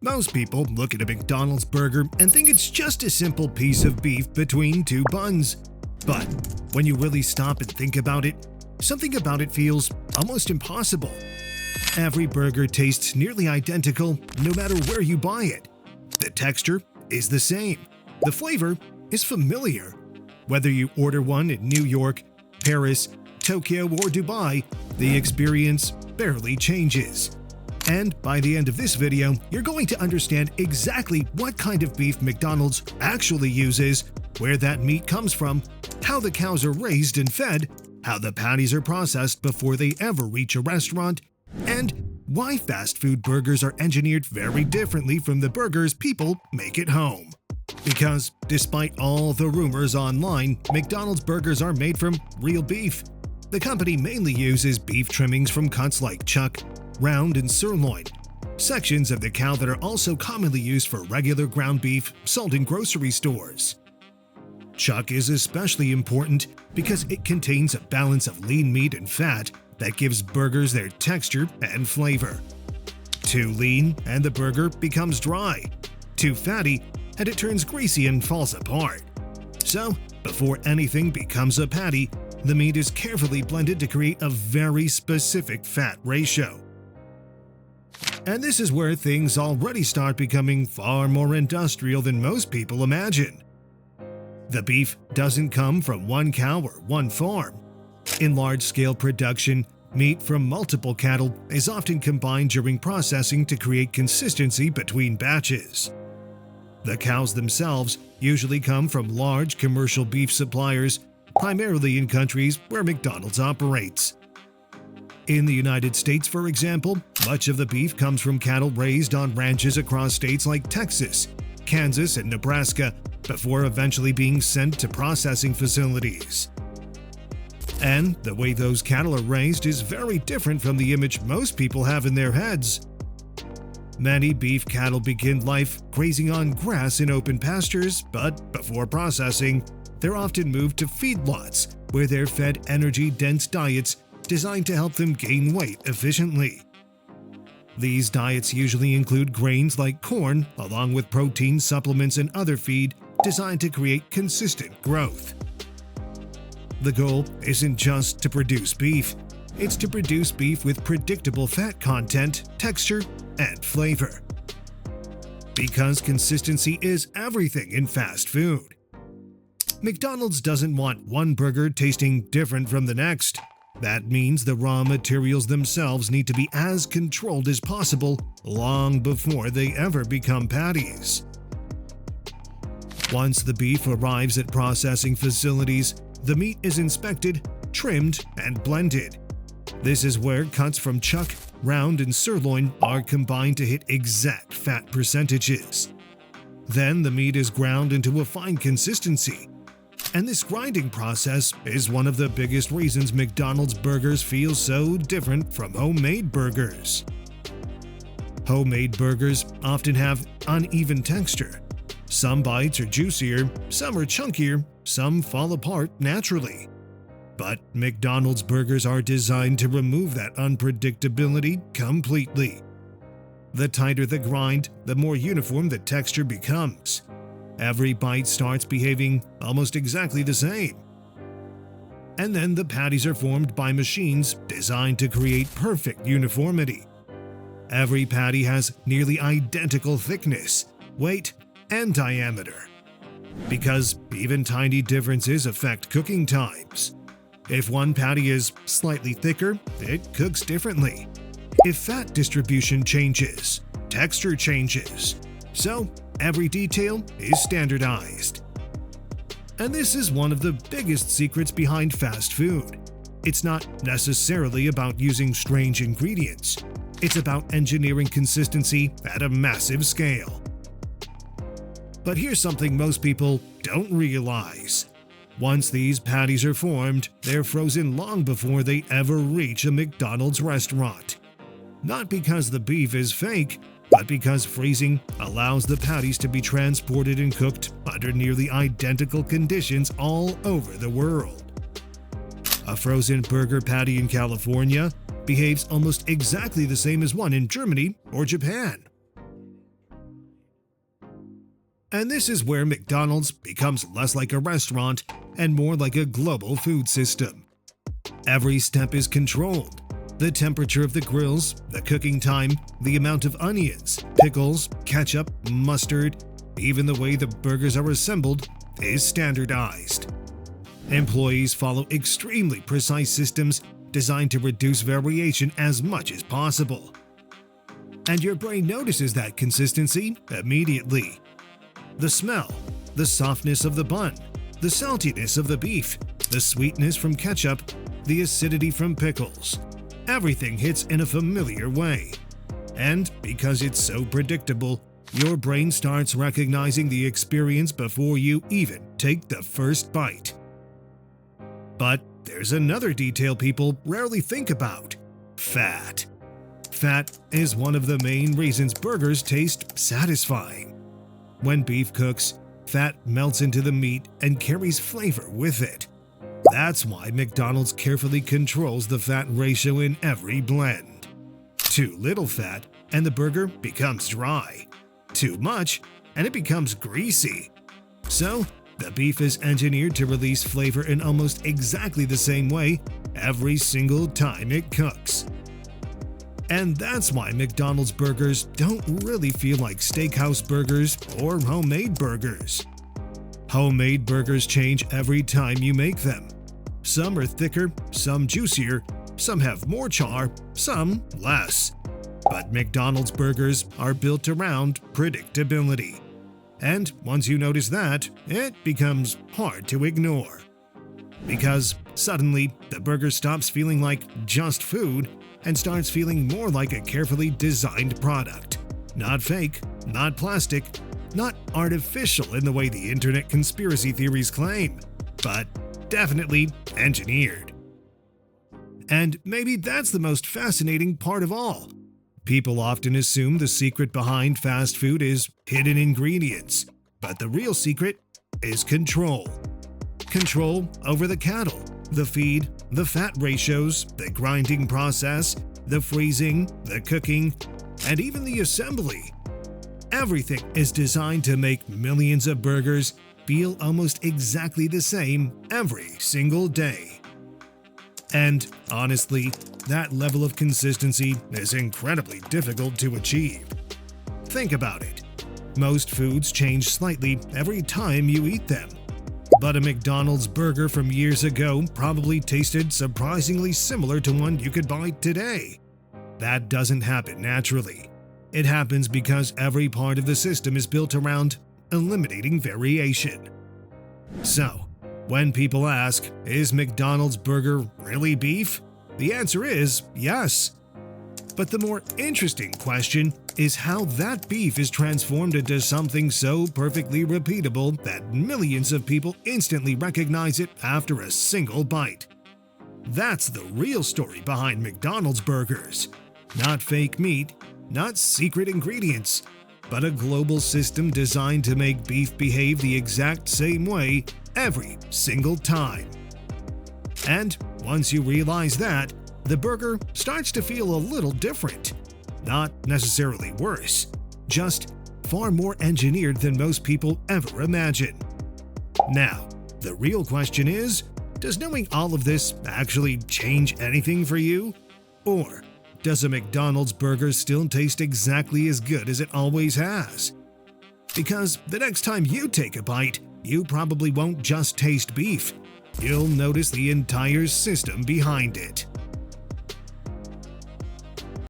Most people look at a McDonald's burger and think it's just a simple piece of beef between two buns. But when you really stop and think about it, something about it feels almost impossible. Every burger tastes nearly identical no matter where you buy it. The texture is the same. The flavor is familiar. Whether you order one in New York, Paris, Tokyo, or Dubai, the experience barely changes. And by the end of this video, you're going to understand exactly what kind of beef McDonald's actually uses, where that meat comes from, how the cows are raised and fed, how the patties are processed before they ever reach a restaurant, and why fast food burgers are engineered very differently from the burgers people make at home. Because despite all the rumors online, McDonald's burgers are made from real beef. The company mainly uses beef trimmings from cuts like chuck, round, and sirloin, sections of the cow that are also commonly used for regular ground beef sold in grocery stores. Chuck is especially important because it contains a balance of lean meat and fat that gives burgers their texture and flavor. Too lean and the burger becomes dry. Too fatty and it turns greasy and falls apart. So, before anything becomes a patty, the meat is carefully blended to create a very specific fat ratio. And this is where things already start becoming far more industrial than most people imagine. The beef doesn't come from one cow or one farm. In large-scale production, meat from multiple cattle is often combined during processing to create consistency between batches. The cows themselves usually come from large commercial beef suppliers, primarily in countries where McDonald's operates. In the United States, for example, much of the beef comes from cattle raised on ranches across states like Texas, Kansas, and Nebraska, before eventually being sent to processing facilities. And the way those cattle are raised is very different from the image most people have in their heads. Many beef cattle begin life grazing on grass in open pastures, but before processing, they're often moved to feedlots, where they're fed energy-dense diets designed to help them gain weight efficiently. These diets usually include grains like corn, along with protein supplements and other feed designed to create consistent growth. The goal isn't just to produce beef, it's to produce beef with predictable fat content, texture, and flavor. Because consistency is everything in fast food. McDonald's doesn't want one burger tasting different from the next. That means the raw materials themselves need to be as controlled as possible long before they ever become patties. Once the beef arrives at processing facilities, the meat is inspected, trimmed, and blended. This is where cuts from chuck, round, and sirloin are combined to hit exact fat percentages. Then the meat is ground into a fine consistency. And this grinding process is one of the biggest reasons McDonald's burgers feel so different from homemade burgers. Homemade burgers often have uneven texture. Some bites are juicier, some are chunkier, some fall apart naturally. But McDonald's burgers are designed to remove that unpredictability completely. The tighter the grind, the more uniform the texture becomes. Every bite starts behaving almost exactly the same. And then the patties are formed by machines designed to create perfect uniformity. Every patty has nearly identical thickness, weight, and diameter. Because even tiny differences affect cooking times. If one patty is slightly thicker, it cooks differently. If fat distribution changes, texture changes. So, every detail is standardized. And this is one of the biggest secrets behind fast food. It's not necessarily about using strange ingredients. It's about engineering consistency at a massive scale. But here's something most people don't realize. Once these patties are formed, they're frozen long before they ever reach a McDonald's restaurant. Not because the beef is fake, but because freezing allows the patties to be transported and cooked under nearly identical conditions all over the world. A frozen burger patty in California behaves almost exactly the same as one in Germany or Japan. And this is where McDonald's becomes less like a restaurant and more like a global food system. Every step is controlled. The temperature of the grills, the cooking time, the amount of onions, pickles, ketchup, mustard, even the way the burgers are assembled is standardized. Employees follow extremely precise systems designed to reduce variation as much as possible. And your brain notices that consistency immediately. The smell, the softness of the bun, the saltiness of the beef, the sweetness from ketchup, the acidity from pickles. Everything hits in a familiar way. And because it's so predictable, your brain starts recognizing the experience before you even take the first bite. But there's another detail people rarely think about: fat. Fat is one of the main reasons burgers taste satisfying. When beef cooks, fat melts into the meat and carries flavor with it. That's why McDonald's carefully controls the fat ratio in every blend. Too little fat and the burger becomes dry. Too much and it becomes greasy. So, the beef is engineered to release flavor in almost exactly the same way every single time it cooks. And that's why McDonald's burgers don't really feel like steakhouse burgers or homemade burgers. Homemade burgers change every time you make them. Some are thicker, some juicier, some have more char, some less. But McDonald's burgers are built around predictability. And once you notice that, it becomes hard to ignore. Because suddenly, the burger stops feeling like just food and starts feeling more like a carefully designed product. Not fake, not plastic, not artificial in the way the internet conspiracy theories claim, but definitely engineered. And maybe that's the most fascinating part of all. People often assume the secret behind fast food is hidden ingredients, but the real secret is control. Control over the cattle, the feed, the fat ratios, the grinding process, the freezing, the cooking, and even the assembly. Everything is designed to make millions of burgers feel almost exactly the same every single day. And honestly, that level of consistency is incredibly difficult to achieve. Think about it. Most foods change slightly every time you eat them. But a McDonald's burger from years ago probably tasted surprisingly similar to one you could buy today. That doesn't happen naturally. It happens because every part of the system is built around eliminating variation. So, when people ask, is McDonald's burger really beef? The answer is yes. But the more interesting question is how that beef is transformed into something so perfectly repeatable that millions of people instantly recognize it after a single bite. That's the real story behind McDonald's burgers. Not fake meat, not secret ingredients, but a global system designed to make beef behave the exact same way every single time. And once you realize that, the burger starts to feel a little different. Not necessarily worse, just far more engineered than most people ever imagine. Now, the real question is, does knowing all of this actually change anything for you? Or does a McDonald's burger still taste exactly as good as it always has? Because the next time you take a bite, you probably won't just taste beef. You'll notice the entire system behind it.